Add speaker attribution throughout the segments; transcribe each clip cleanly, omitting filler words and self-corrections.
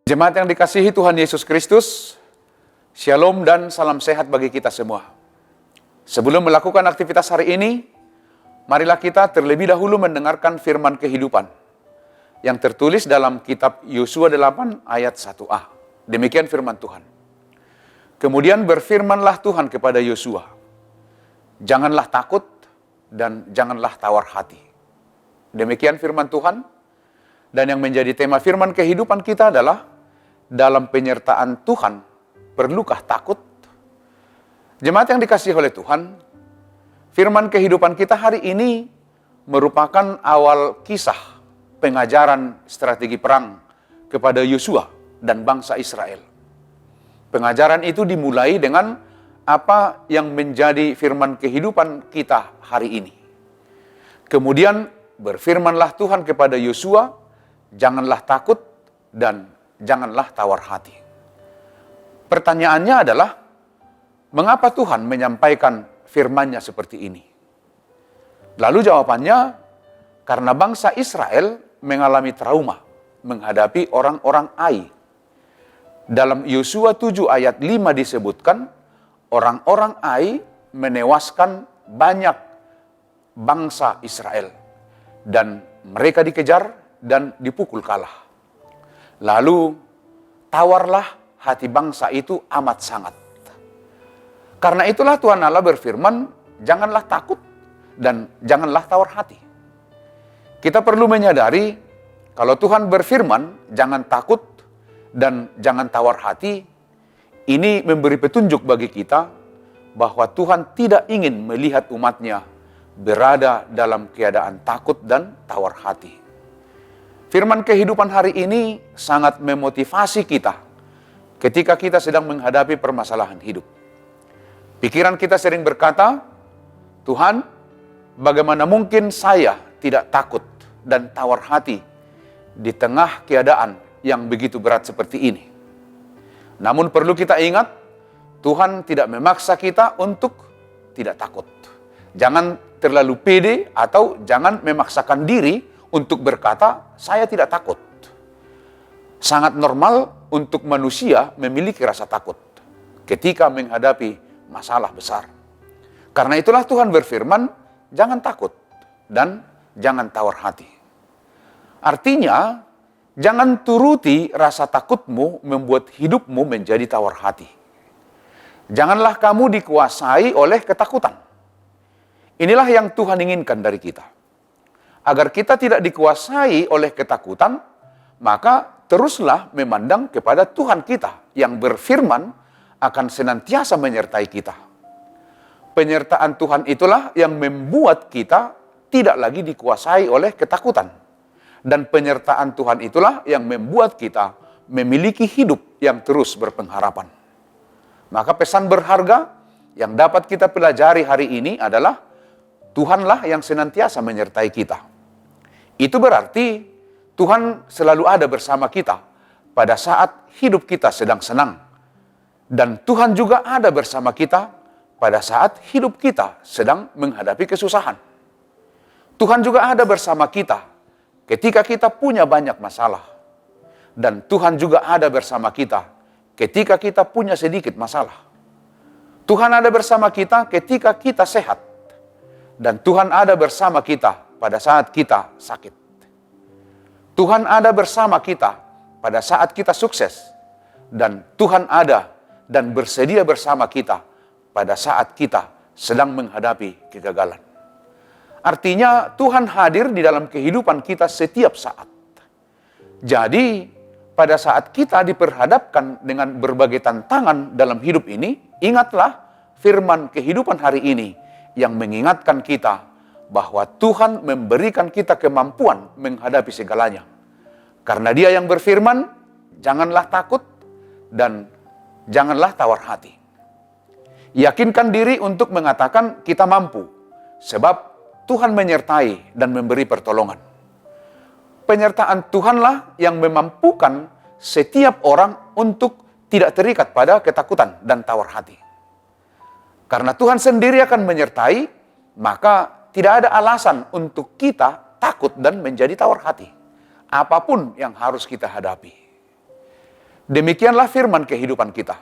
Speaker 1: Jemaat yang dikasihi Tuhan Yesus Kristus, Shalom dan salam sehat bagi kita semua. Sebelum melakukan aktivitas hari ini, marilah kita terlebih dahulu mendengarkan firman kehidupan yang tertulis dalam kitab Yosua 8 ayat 1a. Demikian firman Tuhan. Kemudian berfirmanlah Tuhan kepada Yosua, janganlah takut dan janganlah tawar hati. Demikian firman Tuhan. Dan yang menjadi tema firman kehidupan kita adalah, dalam penyertaan Tuhan, perlukah takut? Jemaat yang dikasihi oleh Tuhan, firman kehidupan kita hari ini merupakan awal kisah pengajaran strategi perang kepada Yosua dan bangsa Israel. Pengajaran itu dimulai dengan apa yang menjadi firman kehidupan kita hari ini. Kemudian berfirmanlah Tuhan kepada Yosua, janganlah takut dan janganlah tawar hati. Pertanyaannya adalah, mengapa Tuhan menyampaikan firman-Nya seperti ini? Lalu jawabannya, karena bangsa Israel mengalami trauma menghadapi orang-orang Ai. Dalam Yosua 7 ayat 5 disebutkan, orang-orang Ai menewaskan banyak bangsa Israel dan mereka dikejar dan dipukul kalah. Lalu tawarlah hati bangsa itu amat sangat. Karena itulah Tuhan Allah berfirman, janganlah takut dan janganlah tawar hati. Kita perlu menyadari, kalau Tuhan berfirman, jangan takut dan jangan tawar hati, ini memberi petunjuk bagi kita bahwa Tuhan tidak ingin melihat umat-Nya berada dalam keadaan takut dan tawar hati. Firman kehidupan hari ini sangat memotivasi kita ketika kita sedang menghadapi permasalahan hidup. Pikiran kita sering berkata, Tuhan, bagaimana mungkin saya tidak takut dan tawar hati di tengah keadaan yang begitu berat seperti ini? Namun perlu kita ingat, Tuhan tidak memaksa kita untuk tidak takut. Jangan terlalu pede atau jangan memaksakan diri untuk berkata, saya tidak takut. Sangat normal untuk manusia memiliki rasa takut ketika menghadapi masalah besar. Karena itulah Tuhan berfirman, jangan takut dan jangan tawar hati. Artinya, jangan turuti rasa takutmu membuat hidupmu menjadi tawar hati. Janganlah kamu dikuasai oleh ketakutan. Inilah yang Tuhan inginkan dari kita. Agar kita tidak dikuasai oleh ketakutan, maka teruslah memandang kepada Tuhan kita yang berfirman akan senantiasa menyertai kita. Penyertaan Tuhan itulah yang membuat kita tidak lagi dikuasai oleh ketakutan. Dan penyertaan Tuhan itulah yang membuat kita memiliki hidup yang terus berpengharapan. Maka pesan berharga yang dapat kita pelajari hari ini adalah, Tuhanlah yang senantiasa menyertai kita. Itu berarti Tuhan selalu ada bersama kita pada saat hidup kita sedang senang. Dan Tuhan juga ada bersama kita pada saat hidup kita sedang menghadapi kesusahan. Tuhan juga ada bersama kita ketika kita punya banyak masalah. Dan Tuhan juga ada bersama kita ketika kita punya sedikit masalah. Tuhan ada bersama kita ketika kita sehat. Dan Tuhan ada bersama kita pada saat kita sakit. Tuhan ada bersama kita pada saat kita sukses. Dan Tuhan ada dan bersedia bersama kita pada saat kita sedang menghadapi kegagalan. Artinya Tuhan hadir di dalam kehidupan kita setiap saat. Jadi pada saat kita diperhadapkan dengan berbagai tantangan dalam hidup ini, ingatlah firman kehidupan hari ini yang mengingatkan kita bahwa Tuhan memberikan kita kemampuan menghadapi segalanya. Karena Dia yang berfirman, janganlah takut dan janganlah tawar hati. Yakinkan diri untuk mengatakan kita mampu, sebab Tuhan menyertai dan memberi pertolongan. Penyertaan Tuhanlah yang memampukan setiap orang untuk tidak terikat pada ketakutan dan tawar hati. Karena Tuhan sendiri akan menyertai, maka tidak ada alasan untuk kita takut dan menjadi tawar hati. Apapun yang harus kita hadapi. Demikianlah firman kehidupan kita.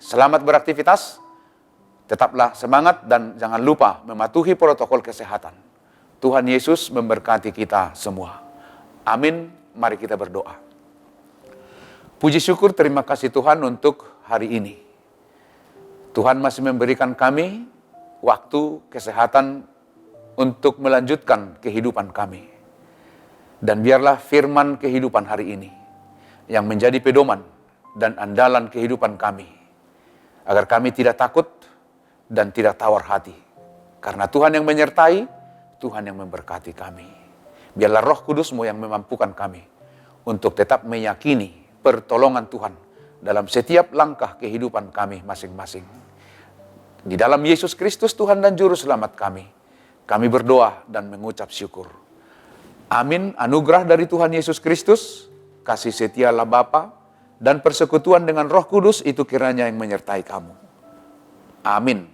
Speaker 1: Selamat beraktivitas, tetaplah semangat dan jangan lupa mematuhi protokol kesehatan. Tuhan Yesus memberkati kita semua. Amin. Mari kita berdoa. Puji syukur, terima kasih Tuhan untuk hari ini. Tuhan masih memberikan kami waktu, kesehatan untuk melanjutkan kehidupan kami. Dan biarlah firman kehidupan hari ini yang menjadi pedoman dan andalan kehidupan kami, agar kami tidak takut dan tidak tawar hati. Karena Tuhan yang menyertai, Tuhan yang memberkati kami. Biarlah Roh Kudus-Mu yang memampukan kami untuk tetap meyakini pertolongan Tuhan dalam setiap langkah kehidupan kami masing-masing. Di dalam Yesus Kristus Tuhan dan Juru Selamat kami berdoa dan mengucap syukur. Amin. Anugerah dari Tuhan Yesus Kristus, kasih setia Allah Bapa, dan persekutuan dengan Roh Kudus itu kiranya yang menyertai kamu. Amin.